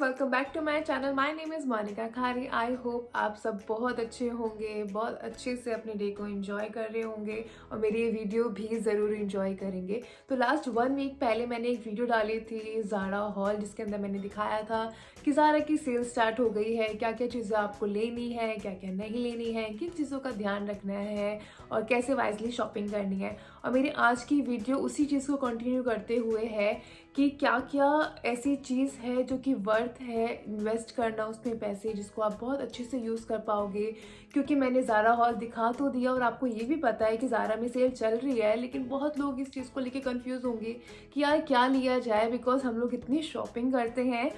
Welcome back to my channel. My name is Monika Khari. I hope आप सब बहुत अच्छे होंगे, बहुत अच्छे से अपने डे को एंजॉय कर रहे होंगे और मेरी ये वीडियो भी ज़रूर एंजॉय करेंगे। तो लास्ट 1 वीक पहले मैंने एक वीडियो डाली थी ज़ारा हॉल, जिसके अंदर मैंने दिखाया था कि ज़ारा की सेल स्टार्ट हो गई है, क्या क्या चीज़ें आपको लेनी है, क्या क्या नहीं लेनी है, किन चीज़ों का ध्यान रखना है और कैसे वाइजली शॉपिंग करनी है। और मेरी आज की वीडियो उसी चीज़ को कंटिन्यू करते हुए है कि क्या क्या ऐसी चीज़ है जो कि वर्थ है इन्वेस्ट करना उसमें पैसे, जिसको आप बहुत अच्छे से यूज़ कर पाओगे। क्योंकि मैंने ज़ारा हॉल दिखा तो दिया और आपको ये भी पता है कि ज़ारा में सेल चल रही है, लेकिन बहुत लोग इस चीज़ को लेके कंफ्यूज होंगे कि यार क्या लिया जाए, बिकॉज हम लोग इतनी शॉपिंग करते हैं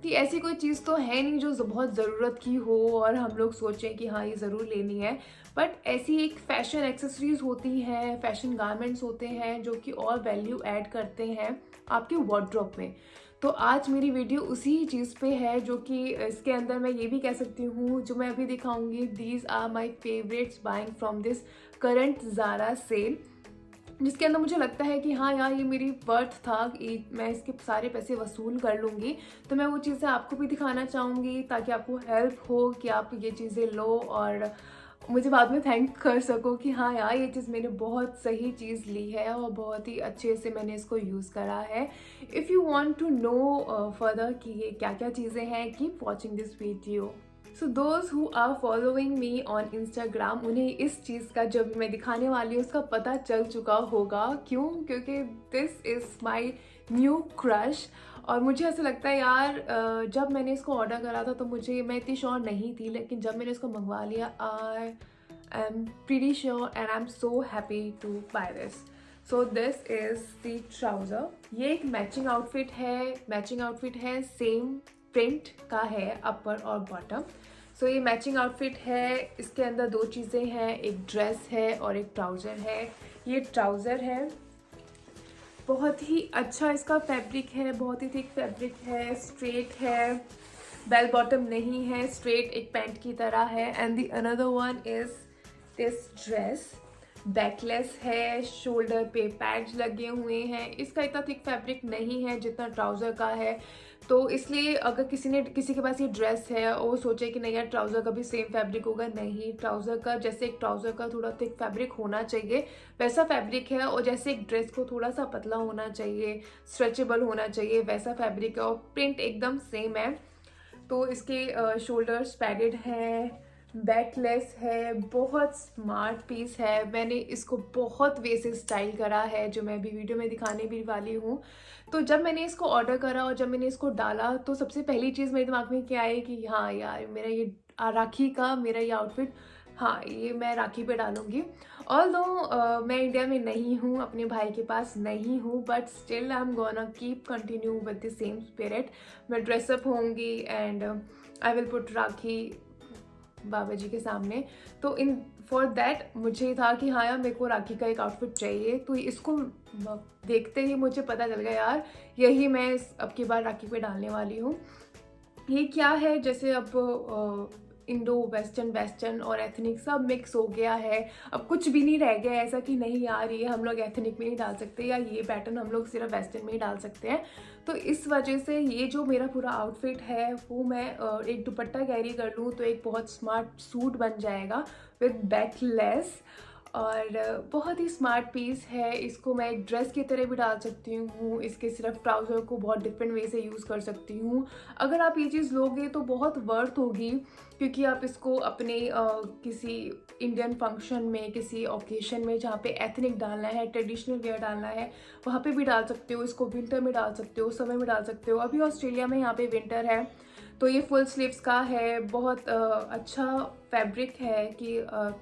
कि ऐसी कोई चीज़ तो है नहीं जो बहुत ज़रूरत की हो और हम लोग सोचें कि हाँ ये ज़रूर लेनी है। बट ऐसी एक फैशन एक्सेसरीज होती हैं, फैशन गारमेंट्स होते हैं जो कि और वैल्यू ऐड करते हैं आपके वार्डरोब में। तो आज मेरी वीडियो उसी चीज़ पे है, जो कि इसके अंदर मैं ये भी कह सकती हूँ, जो मैं अभी दिखाऊंगी, these are my favourites buying from this current Zara sale, जिसके अंदर मुझे लगता है कि हाँ यार ये मेरी वर्थ था कि मैं इसके सारे पैसे वसूल कर लूँगी। तो मैं वो चीज़ें आपको भी दिखाना चाहूँगी ताकि आपको हेल्प हो कि आप ये चीज़ें लो और मुझे बाद में थैंक कर सको कि हाँ यार ये चीज़ मैंने बहुत सही चीज़ ली है और बहुत ही अच्छे से मैंने इसको यूज़ करा है। If you want to know further कि ये क्या क्या चीज़ें हैं, keep watching this video. So those who are following me on Instagram, उन्हें इस चीज़ का जो भी मैं दिखाने वाली हूँ उसका पता चल चुका होगा। क्यों? क्योंकि this is my new crush. और मुझे ऐसा लगता है यार जब मैंने इसको ऑर्डर करा था तो मैं इतनी श्योर नहीं थी, लेकिन जब मैंने इसको मंगवा लिया I am pretty sure and I am so happy to buy this. So this is the trouser. ये एक मैचिंग आउटफिट है, सेम प्रिंट का है अपर और बॉटम। सो ये मैचिंग आउटफिट है। इसके अंदर दो चीज़ें हैं, एक ड्रेस है और एक ट्राउज़र है। ये ट्राउज़र है, बहुत ही अच्छा इसका फैब्रिक है, बहुत ही थिक फैब्रिक है, स्ट्रेट है, बेल बॉटम नहीं है, स्ट्रेट एक पैंट की तरह है। And the another one is this dress, backless है, शोल्डर पे पैड्स लगे हुए हैं। इसका इतना थिक फैब्रिक नहीं है जितना ट्राउज़र का है, तो इसलिए अगर किसी के पास ये ड्रेस है और वो सोचे कि नहीं यार ट्राउज़र का भी सेम फैब्रिक होगा, नहीं, ट्राउज़र का जैसे एक ट्राउज़र का थोड़ा थिक फैब्रिक होना चाहिए वैसा फैब्रिक है, और जैसे एक ड्रेस को थोड़ा सा पतला होना चाहिए, स्ट्रेचेबल होना चाहिए, वैसा फैब्रिक है और प्रिंट एकदम सेम है। तो इसके शोल्डर्स पैडेड हैं, बैकलेस है, बहुत स्मार्ट पीस है। मैंने इसको बहुत वे से स्टाइल करा है जो मैं अभी वीडियो में दिखाने भी वाली हूँ। तो जब मैंने इसको ऑर्डर करा और जब मैंने इसको डाला तो सबसे पहली चीज़ मेरे दिमाग में क्या आई कि हाँ यार मेरा ये राखी का मेरा ये आउटफिट, हाँ ये मैं राखी पे डालूंगी। ऑल्दो मैं इंडिया में नहीं हूँ, अपने भाई के पास नहीं हूँ, but still I am gonna keep continue with the same spirit. मैं ड्रेसअप होंगी एंड आई विल पुट राखी बाबा जी के सामने। तो इन फॉर दैट मुझे था कि हाँ यार मेरे को राखी का एक आउटफिट चाहिए। तो इसको देखते ही मुझे पता चल गया यार यही मैं अब की बार राखी पे डालने वाली हूँ। ये क्या है, जैसे अब इंडो वेस्टर्न और एथनिक सब मिक्स हो गया है। अब कुछ भी नहीं रह गया ऐसा कि नहीं यार ये हम लोग एथनिक में नहीं डाल सकते या ये पैटर्न हम लोग सिर्फ वेस्टर्न में ही डाल सकते हैं। तो इस वजह से ये जो मेरा पूरा आउटफिट है वो मैं एक दुपट्टा कैरी कर लूँ तो एक बहुत स्मार्ट सूट बन जाएगा विद बैकलेस, और बहुत ही स्मार्ट पीस है। इसको मैं एक ड्रेस की तरह भी डाल सकती हूँ, इसके सिर्फ ट्राउज़र को बहुत डिफरेंट वे से यूज़ कर सकती हूँ। अगर आप ये चीज़ लोगे तो बहुत वर्थ होगी, क्योंकि आप इसको अपने किसी इंडियन फंक्शन में, किसी ओकेशन में जहाँ पे एथनिक डालना है, ट्रेडिशनल वेयर डालना है, वहाँ पे भी डाल सकते हो। इसको विंटर में डाल सकते हो, समर में डाल सकते हो। अभी ऑस्ट्रेलिया में यहाँ पे विंटर है, तो ये फुल स्लीव्स का है, बहुत अच्छा फैब्रिक है कि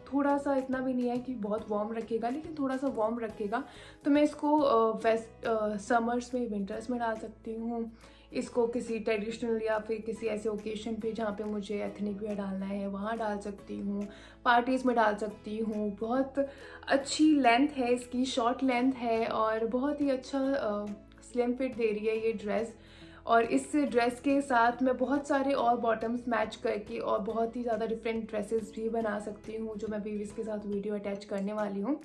थोड़ा सा इतना भी नहीं है कि बहुत वार्म रखेगा, लेकिन थोड़ा सा वार्म रखेगा। तो मैं इसको समर्स में, विंटर्स में डाल सकती हूँ। इसको किसी ट्रेडिशनल या फिर किसी ऐसे ओकेशन पे जहाँ पे मुझे एथनिक वेयर डालना है वहाँ डाल सकती हूँ, पार्टीज़ में डाल सकती हूँ। बहुत अच्छी लेंथ है इसकी, शॉर्ट लेंथ है और बहुत ही अच्छा स्लिम फिट दे रही है ये ड्रेस। और इस ड्रेस के साथ मैं बहुत सारे और बॉटम्स मैच करके और बहुत ही ज़्यादा डिफरेंट ड्रेसेस भी बना सकती हूँ, जो मैं अभी इसके साथ वीडियो अटैच करने वाली हूँ।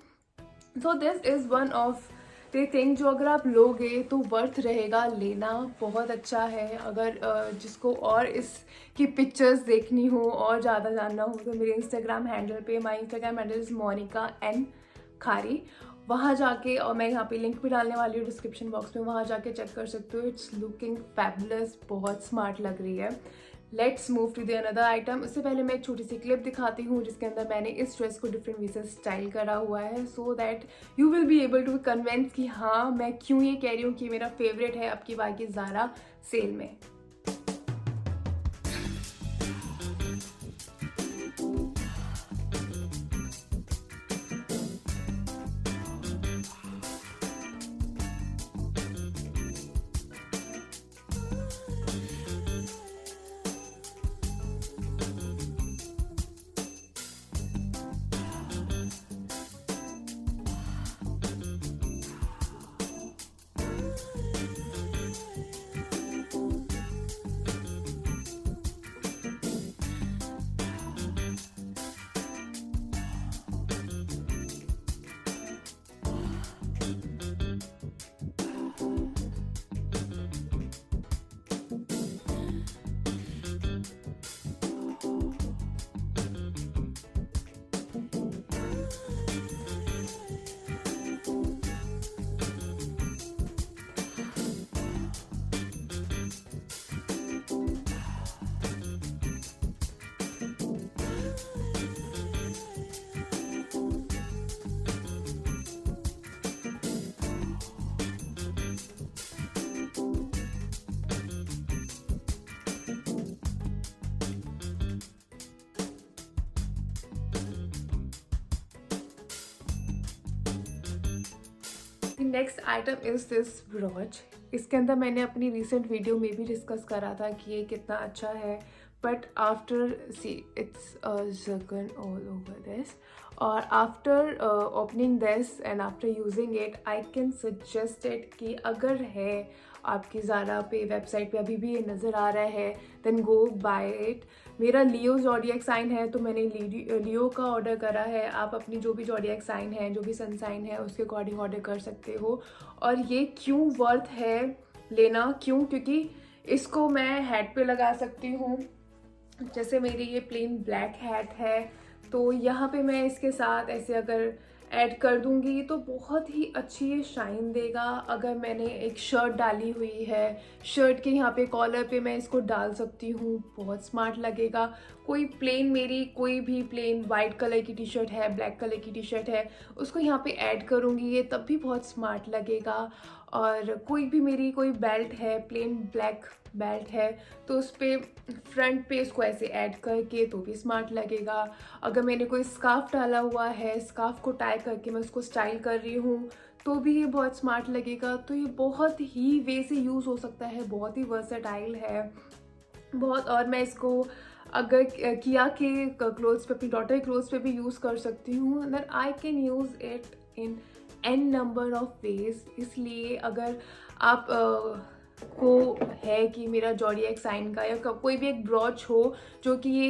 सो this is one of they think जो अगर आप लोगे तो वर्थ रहेगा लेना, बहुत अच्छा है। अगर जिसको और इसकी पिक्चर्स देखनी हो और ज़्यादा जानना हो तो मेरे इंस्टाग्राम हैंडल पे, my Instagram handle is Monika N Khari, वहाँ जाके, और मैं यहाँ पे लिंक भी डालने वाली हूँ डिस्क्रिप्शन बॉक्स में, वहाँ जाके चेक कर सकते हो। इट्स लुकिंग फैबुलस, बहुत स्मार्ट लग रही है। Let's move to the another item. उससे पहले मैं एक छोटी सी क्लिप दिखाती हूँ जिसके अंदर मैंने इस ड्रेस को डिफरेंट वे से स्टाइल करा हुआ है, so that you will be able to convince कि हाँ मैं क्यों ये कह रही हूँ कि मेरा फेवरेट है अब की बार की ज़ारा सेल में। Next item is this brooch. इसके अंदर मैंने अपनी रिसेंट वीडियो में भी डिस्कस करा था कि ये कितना अच्छा है, but after see it's jerkin all over this, और after opening this and after using it I can suggest it कि अगर है आपकी ज़ारा पे वेबसाइट पे अभी भी ये नज़र आ रहा है देन गो बाय इट। मेरा लियो ज़ोडिएक साइन है तो मैंने लियो का ऑर्डर करा है। आप अपनी जो भी ज़ोडिएक साइन है, जो भी सन साइन है, उसके अकॉर्डिंग ऑर्डर कर सकते हो। और ये क्यों वर्थ है लेना, क्यों? क्योंकि इसको मैं हेड पे लगा सकती हूँ, जैसे मेरी ये प्लेन ब्लैक हैट है तो यहाँ पे मैं इसके साथ ऐसे अगर ऐड कर दूंगी तो बहुत ही अच्छी ये शाइन देगा। अगर मैंने एक शर्ट डाली हुई है, शर्ट के यहाँ पे कॉलर पे मैं इसको डाल सकती हूँ, बहुत स्मार्ट लगेगा। कोई प्लेन, मेरी कोई भी प्लेन वाइट कलर की टी शर्ट है, ब्लैक कलर की टी शर्ट है, उसको यहाँ पे ऐड करूँगी ये तब भी बहुत स्मार्ट लगेगा। और कोई भी मेरी कोई बेल्ट है, प्लेन ब्लैक बेल्ट है, तो उस पर फ्रंट पे इसको ऐसे ऐड करके तो भी स्मार्ट लगेगा। अगर मैंने कोई स्कार्फ डाला हुआ है, स्कार्फ को टाई करके मैं उसको स्टाइल कर रही हूँ तो भी ये बहुत स्मार्ट लगेगा। तो ये बहुत ही वे से यूज़ हो सकता है, बहुत ही वर्सेटाइल है बहुत। और मैं इसको अगर किया के क्लोथ्स पे, अपनी डॉटर के क्लोथ्स पे भी यूज़ कर सकती हूँ, then I can use it in an number of ways. इसलिए अगर आप को है कि मेरा ज़ोडिएक साइन का या कोई भी एक ब्रॉच हो जो कि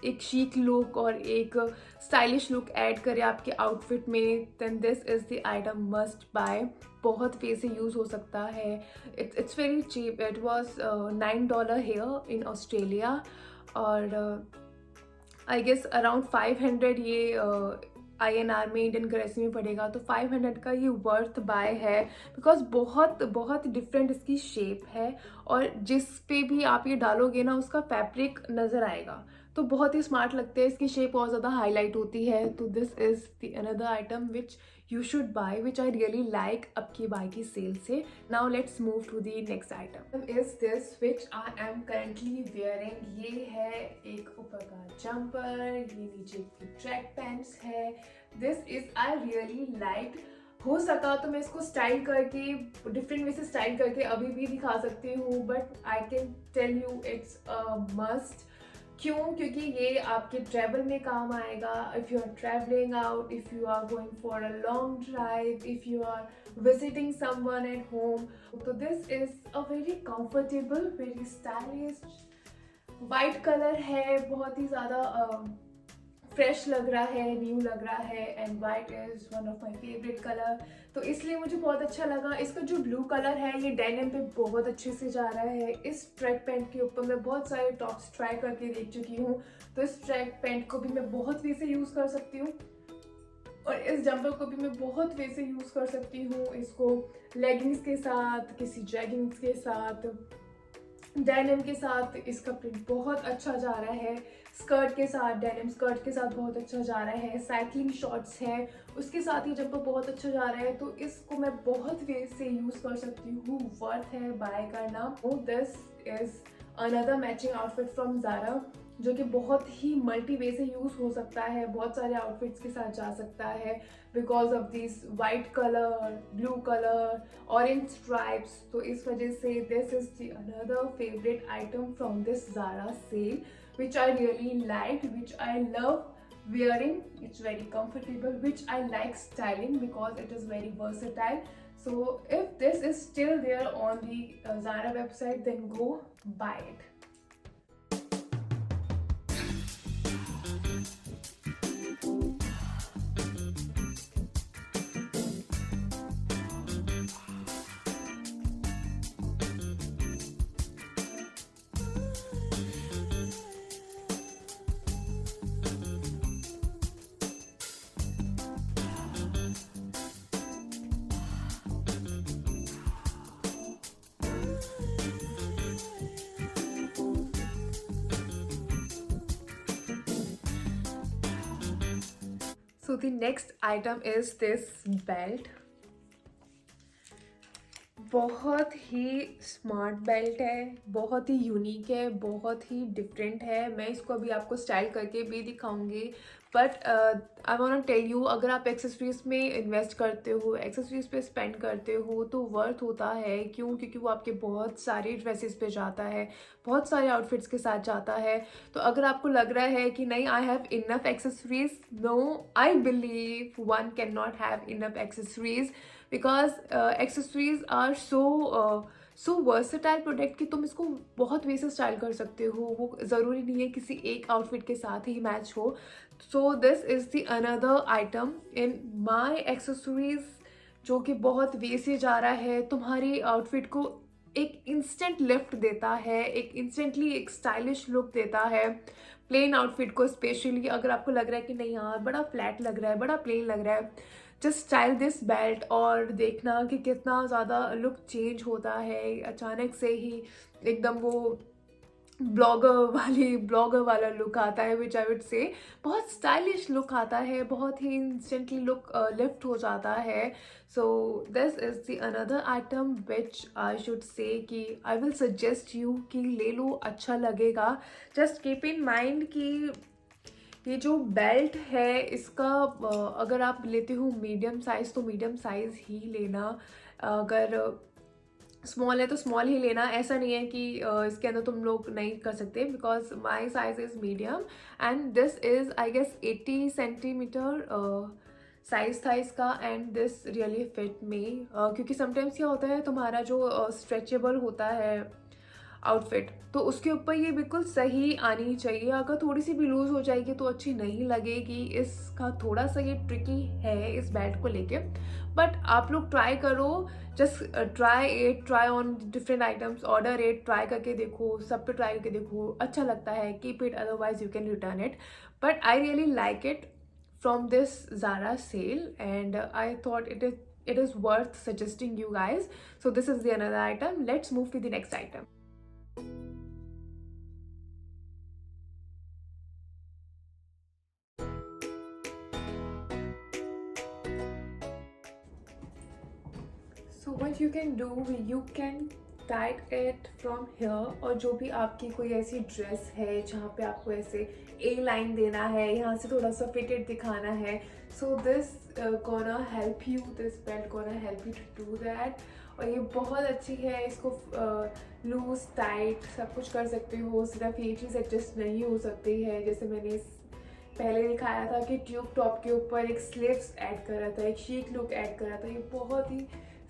एक शीक लुक और एक स्टाइलिश लुक ऐड करे आपके आउटफिट में, then this is the item must buy. बहुत वे से यूज़ हो सकता है। It's very cheap, it was $9 here in Australia, और आई गेस अराउंड 500 ये INR में, इंडियन करेंसी में पड़ेगा, तो 500 का ये वर्थ बाय है। बिकॉज बहुत बहुत डिफरेंट इसकी शेप है, और जिस पे भी आप ये डालोगे ना उसका फैब्रिक नज़र आएगा, तो बहुत ही स्मार्ट लगते हैं। इसकी शेप और ज़्यादा हाईलाइट होती है। तो this is the another item which you should buy, which I really like अब की बाय की सेल से। Now let's move to the next item is this which I am currently wearing। ये है एक ऊपर का जंपर, ये नीचे की ट्रैक पैंट्स है। This is I really like। हो सका तो मैं इसको स्टाइल करके, डिफरेंट वे से स्टाइल करके अभी भी दिखा सकती हूँ, but I can tell you it's a must. क्यों? क्योंकि ये आपके ट्रैवल में काम आएगा। If you are travelling out, if you are going for a long drive, if you are visiting someone at home, तो this is a very comfortable, very stylish. White colour है, बहुत ही ज़्यादा फ्रेश लग रहा है, न्यू लग रहा है and white is one of my favourite colour, तो इसलिए मुझे बहुत अच्छा लगा। इसका जो ब्लू कलर है ये डेनिम पे बहुत अच्छे से जा रहा है। इस ट्रैक पैंट के ऊपर मैं बहुत सारे टॉप्स ट्राई करके देख चुकी हूँ, तो इस ट्रैक पैंट को भी मैं बहुत वे से यूज़ कर सकती हूँ और इस जंपर को भी मैं बहुत वे से यूज़ कर सकती हूँ। इसको लेगिंग्स के साथ, किसी जैगिंग्स के साथ, डेनिम के साथ इसका प्रिंट बहुत अच्छा जा रहा है। स्कर्ट के साथ, डेनिम स्कर्ट के साथ बहुत अच्छा जा रहा है। साइकिलिंग शॉर्ट्स है उसके साथ ये जंपर बहुत अच्छा जा रहा है, तो इसको मैं बहुत वे से यूज़ कर सकती हूँ। वर्थ है बाय करना। This is another matching outfit from Zara, जो कि बहुत ही मल्टी वे से यूज़ हो सकता है, बहुत सारे आउटफिट्स के साथ जा सकता है because of this white colour, blue colour, orange stripes. तो इस वजह से this is the another favourite item from this Zara sale which I really liked, which I love wearing. It's very comfortable, which I like styling because it is very versatile. So if this is still there on the Zara website, then go buy it. So the next item is this belt. बहुत ही smart belt है, बहुत ही unique है, बहुत ही different है। मैं इसको अभी आपको स्टाइल करके भी दिखाऊंगी, but I want to tell you, अगर आप एक्सेसरीज में इन्वेस्ट करते हो, एक्सेसरीज पे स्पेंड करते हो, तो वर्थ होता है। क्यों? क्योंकि वो आपके बहुत सारे ड्रेसेस पे जाता है, बहुत सारे आउटफिट्स के साथ जाता है। तो अगर आपको लग रहा है कि नहीं, I have enough accessories, no, I believe one can not have enough accessories because accessories are so versatile product कि तुम इसको बहुत वे से स्टाइल कर सकते हो। वो ज़रूरी नहीं है किसी एक आउटफिट के साथ ही मैच हो। So this is the another item in my accessories, जो कि बहुत वे से जा रहा है, तुम्हारी आउटफिट को एक इंस्टेंट लिफ्ट देता है, एक इंस्टेंटली एक स्टाइलिश लुक देता है। प्लेन आउटफिट को स्पेशली अगर आपको लग रहा है कि नहीं यार बड़ा फ्लैट लग रहा है, बड़ा प्लेन लग रहा है, जस्ट स्टाइल दिस बेल्ट और देखना कि कितना ज़्यादा लुक चेंज होता है। अचानक से ही एकदम वो ब्लॉगर वाला लुक आता है, विच आई वुड से बहुत स्टाइलिश लुक आता है, बहुत ही इंस्टेंटली लुक लिफ्ट हो जाता है। So this is the another item which I should say कि आई विल सजेस्ट यू कि ले लो, अच्छा लगेगा। जस्ट कीप इन माइंड कि ये जो बेल्ट है इसका अगर आप लेते हो मीडियम साइज़ तो मीडियम साइज़ ही लेना, अगर स्मॉल है तो स्मॉल ही लेना। ऐसा नहीं है कि इसके अंदर तुम लोग नहीं कर सकते, because my size is medium and this is I guess 80 centimetre size था इसका and this really fit me. क्योंकि समटाइम्स क्या होता है, तुम्हारा जो स्ट्रेचेबल होता है आउटफिट, तो उसके ऊपर ये बिल्कुल सही आनी चाहिए। अगर थोड़ी सी भी लूज़ हो जाएगी तो अच्छी नहीं लगेगी। इसका थोड़ा सा ये ट्रिकी है इस बेल्ट को लेके, बट आप लोग ट्राई करो, just try on different items, order it, try करके देखो, सब पे ट्राई करके देखो, अच्छा लगता है keep it, otherwise you can return it. But I really like it from this Zara sale and I thought it is worth suggesting you guys. So this is the another item. Let's move to the next item. So what you can do, you can tight it from here, और जो भी आपकी कोई ऐसी dress है जहाँ पे आपको ऐसे ए लाइन देना है, यहाँ से थोड़ा सा फिटेड दिखाना है, so this gonna help you, this belt gonna help you to do that. और ये बहुत अच्छी है, इसको लूज टाइट सब कुछ कर सकते हो, सिर्फ ये चीज़ एडजस्ट नहीं हो सकती है। जैसे मैंने पहले दिखाया था कि ट्यूब टॉप के ऊपर एक स्लीव्स ऐड करा था, एक शीक लुक ऐड करा था, ये बहुत ही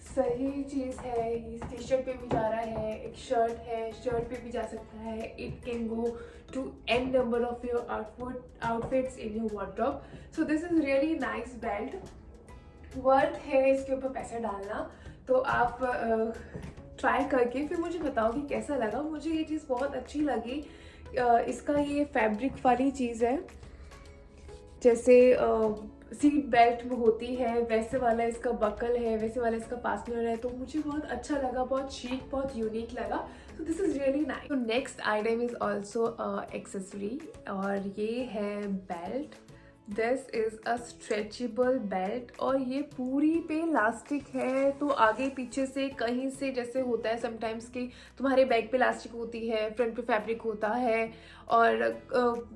सही चीज़ है। ये टी शर्ट पे भी जा रहा है, एक शर्ट है, शर्ट पे भी जा सकता है। It can go to an number of your outfits in your wardrobe. So this is really nice belt. Worth है इसके ऊपर पैसा डालना। तो आप ट्राई करके फिर मुझे बताओ कि कैसा लगा। मुझे ये चीज़ बहुत अच्छी लगी। इसका ये फैब्रिक वाली चीज़ है, जैसे सीट बेल्ट में होती है वैसे वाला इसका बकल है, वैसे वाला इसका फास्टनर है। तो मुझे बहुत अच्छा लगा, बहुत शीक, बहुत यूनिक लगा। तो दिस इज़ रियली नाइस। तो next item is also accessory, और ये है belt. This is a stretchable belt, और ये पूरी पे इलास्टिक है। तो आगे पीछे से कहीं से, जैसे होता है समटाइम्स कि तुम्हारे बैक पे इलास्टिक होती है, फ्रंट पे फैब्रिक होता है, और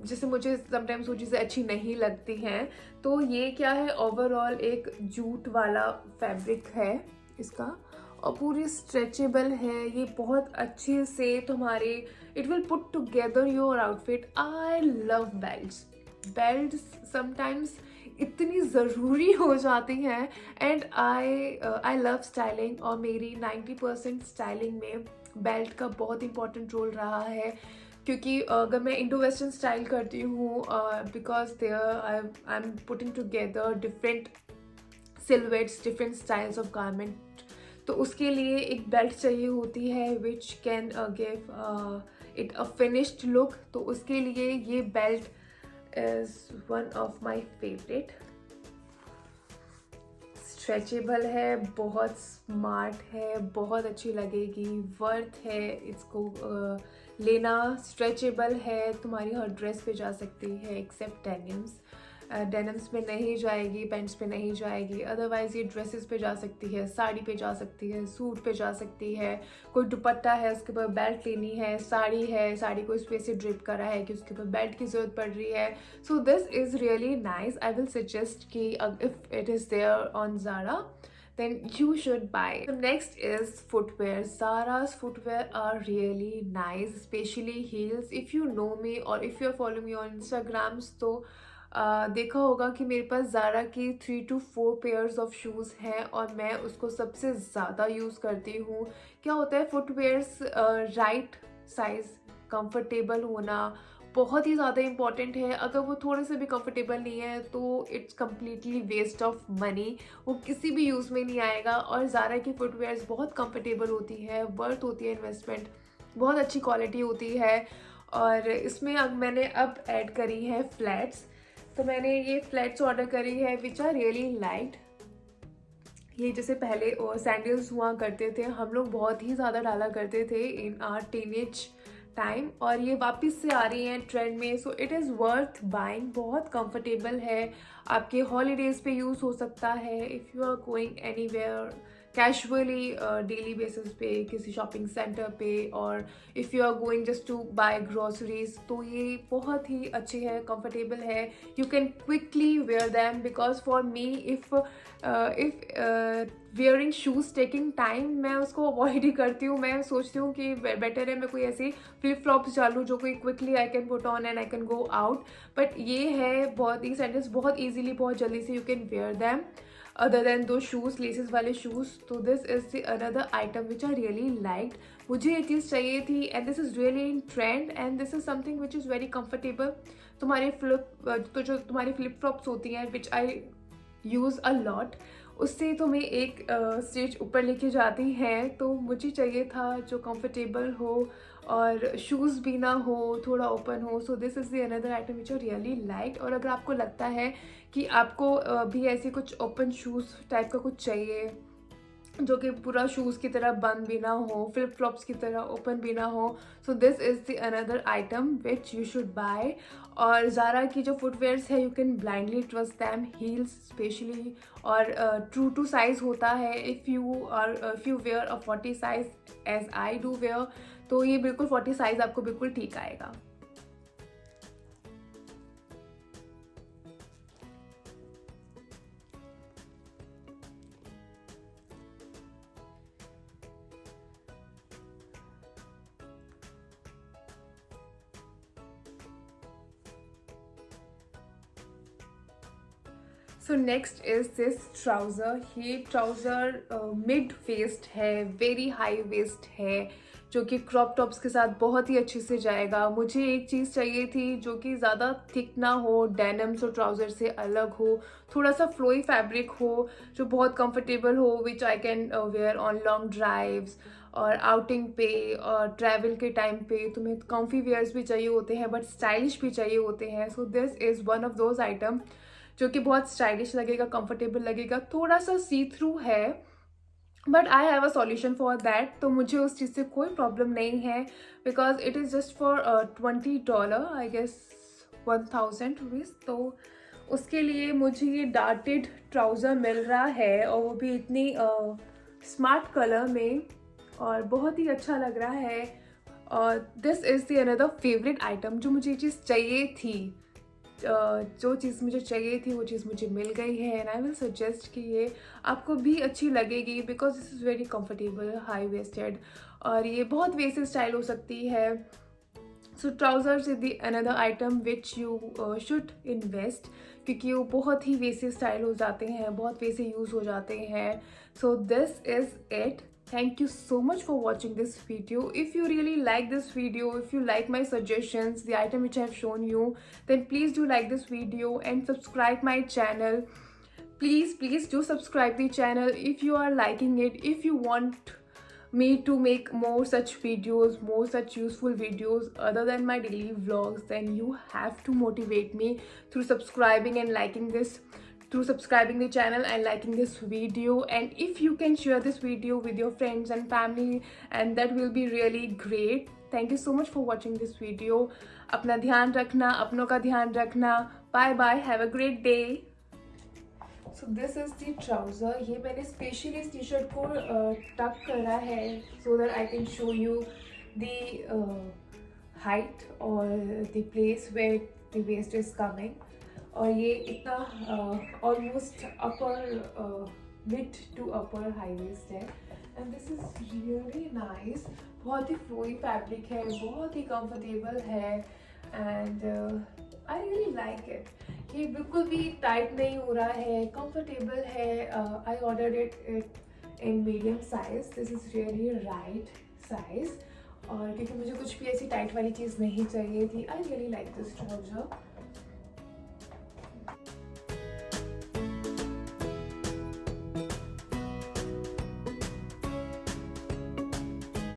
जैसे मुझे समटाइम्स वो चीज़ें अच्छी नहीं लगती हैं। तो ये क्या है, ओवरऑल एक जूट वाला फैब्रिक है इसका, और पूरी स्ट्रेचेबल है। ये बहुत अच्छे से तुम्हारे, it will put together your outfit. I love belts. Belts sometimes इतनी ज़रूरी हो जाती हैं, एंड आई लव स्टाइलिंग, और मेरी 90% स्टाइलिंग में बेल्ट का बहुत इंपॉर्टेंट रोल रहा है। क्योंकि अगर मैं इंडो वेस्टर्न स्टाइल करती हूँ, because there I am putting together different silhouettes, different styles of garment, तो उसके लिए एक बेल्ट चाहिए होती है which can give it a finished look. तो उसके लिए ये belt is one of my favourite. Stretchable है, बहुत स्मार्ट है, बहुत अच्छी लगेगी, वर्थ है इसको लेना। स्ट्रेचेबल है, तुम्हारी हर ड्रेस पे जा सकती है एक्सेप्ट डेनिम्स। डेनिम्स पे नहीं जाएगी, पैंट्स पे नहीं जाएगी। अदरवाइज़ ये ड्रेसेस पे जा सकती है, साड़ी पे जा सकती है, सूट पे जा सकती है। कोई दुपट्टा है, उसके ऊपर बेल्ट लेनी है, साड़ी है, साड़ी को इस पे से ड्रिप करा है कि उसके ऊपर बेल्ट की ज़रूरत पड़ रही है। So this is really nice. I will suggest कि if it is there on Zara, then you should buy. So next is footwear. Zara's footwear are really nice, especially heels. If you know me or if you're following me on Instagrams, तो देखा होगा कि मेरे पास ज़ारा की 3 to 4 pairs of shoes हैं, और मैं उसको सबसे ज़्यादा यूज़ करती हूँ। क्या होता है, फुटवेयर्स राइट साइज़, कंफर्टेबल होना बहुत ही ज़्यादा इंपॉर्टेंट है। अगर वो थोड़े से भी कंफर्टेबल नहीं है तो it's completely waste of money, वो किसी भी यूज़ में नहीं आएगा। और ज़ारा की फुटवेयर्स बहुत कंफर्टेबल होती है, वर्थ होती है इन्वेस्टमेंट, बहुत अच्छी क्वालिटी होती है। और इसमें अब मैंने अब ऐड करी है फ्लैट्स। तो मैंने ये फ्लैट्स ऑर्डर करी है विच आर रियली लाइट। ये जैसे पहले सैंडल्स हुआ करते थे, हम लोग बहुत ही ज़्यादा डाला करते थे इन आवर टीनेज टाइम, और ये वापस से आ रही हैं ट्रेंड में। So it is worth buying. बहुत कंफर्टेबल है, आपके हॉलीडेज़ पे यूज़ हो सकता है, if you are going anywhere casually, daily basis पे, किसी शॉपिंग सेंटर पे, और if you are going just to buy groceries. तो ये बहुत ही अच्छी है, कंफर्टेबल है। You can quickly wear them, because for me if wearing shoes taking time, मैं उसको अवॉइड ही करती हूँ। मैं सोचती हूँ कि बेटर है मैं कोई ऐसी फ्लिप फ्लॉप्स डालूँ जो कोई quickly I can put on and I can go out. But ये है बहुत ही सैंडल्स, बहुत ईजिली, बहुत जल्दी से you can wear them other than those shoes, laces वाले shoes. तो this is the another item which I really liked. मुझे ये चीज़ चाहिए थी, and this is really in trend, and this is something which is very comfortable. तुम्हारे तो जो तुम्हारी फ्लिप फ्लॉप्स होती हैं which I use a lot, उससे तुम्हें एक स्टेज ऊपर लेके जाती हैं। तो मुझे चाहिए था जो कंफर्टेबल हो और शूज़ भी ना हो, थोड़ा ओपन हो। So this is the another item which I really like. और अगर आपको लगता है कि आपको भी ऐसे कुछ ओपन शूज़ टाइप का कुछ चाहिए जो कि पूरा शूज़ की तरह बंद भी ना हो, फ्लिप फ्लॉप्स की तरह ओपन भी ना हो, so this is the another item which you should buy. और ज़ारा की जो फुटवेयर्स है, you can blindly trust them, heels specially, और ट्रू टू साइज़ होता है। If you wear a 40 size as I do wear, तो ये बिल्कुल 40 साइज़ आपको बिल्कुल ठीक आएगा। So next is this trouser. ये ट्राउज़र मिड वेस्ट है, वेरी हाई वेस्ट है, जो कि क्रॉप टॉप्स के साथ बहुत ही अच्छे से जाएगा। मुझे एक चीज़ चाहिए थी जो कि ज़्यादा थिक ना हो, डेनिम्स और ट्राउज़र से अलग हो, थोड़ा सा फ्लोई फैब्रिक हो, जो बहुत कंफर्टेबल हो, which I can wear on long drives और आउटिंग पे और ट्रैवल के टाइम पे। तुम्हें कम्फी वेयर्स भी चाहिए होते हैं बट स्टाइलिश भी चाहिए होते हैं। So this is one of those item जो कि बहुत स्टाइलिश लगेगा, कंफर्टेबल लगेगा, थोड़ा सा सी थ्रू है, but I have a solution for that. तो मुझे उस चीज़ से कोई प्रॉब्लम नहीं है, because it is just for $20 I guess, 1000 rupees. तो उसके लिए मुझे ये डार्टेड ट्राउज़र मिल रहा है, और वो भी इतनी स्मार्ट कलर में, और बहुत ही अच्छा लग रहा है। और this is the another favourite item जो मुझे ये चीज़ चाहिए थी। जो चीज़ मुझे चाहिए थी वो चीज़ मुझे मिल गई है, एंड आई विल सजेस्ट कि ये आपको भी अच्छी लगेगी, because this is very comfortable, high waisted, और ये बहुत वे से स्टाइल हो सकती है। So trousers is the another item which you should invest, क्योंकि वो बहुत ही वे से स्टाइल हो जाते हैं, बहुत वे से यूज़ हो जाते हैं। So this is it. Thank you so much for watching this video. If you really like this video, if you like my suggestions, the item which I have shown you, then please do like this video and subscribe my channel. Please do subscribe the channel if you are liking it. If you want me to make more such videos, more such useful videos other than my daily vlogs, then you have to motivate me through subscribing and liking this, through subscribing the channel and liking this video. And if you can share this video with your friends and family, and that will be really great. Thank you so much for watching this video. अपना ध्यान रखना, अपनों का ध्यान रखना. Bye bye, have a great day. So this is the trouser. ये मैंने specially इस टी शर्ट को टक करा है so that I can show you the height or the place where the waist is coming. और ये इतना almost upper, mid to upper high waist है, and this is really nice. बहुत ही फ्लोई फैब्रिक है, बहुत ही कंफर्टेबल है, and I really like it. ये बिल्कुल भी टाइट नहीं हो रहा है, कंफर्टेबल है. I ordered it in medium size. This is really right size, और क्योंकि मुझे कुछ भी ऐसी टाइट वाली चीज़ नहीं चाहिए थी. आई रियली लाइक दिस ट्राउजर.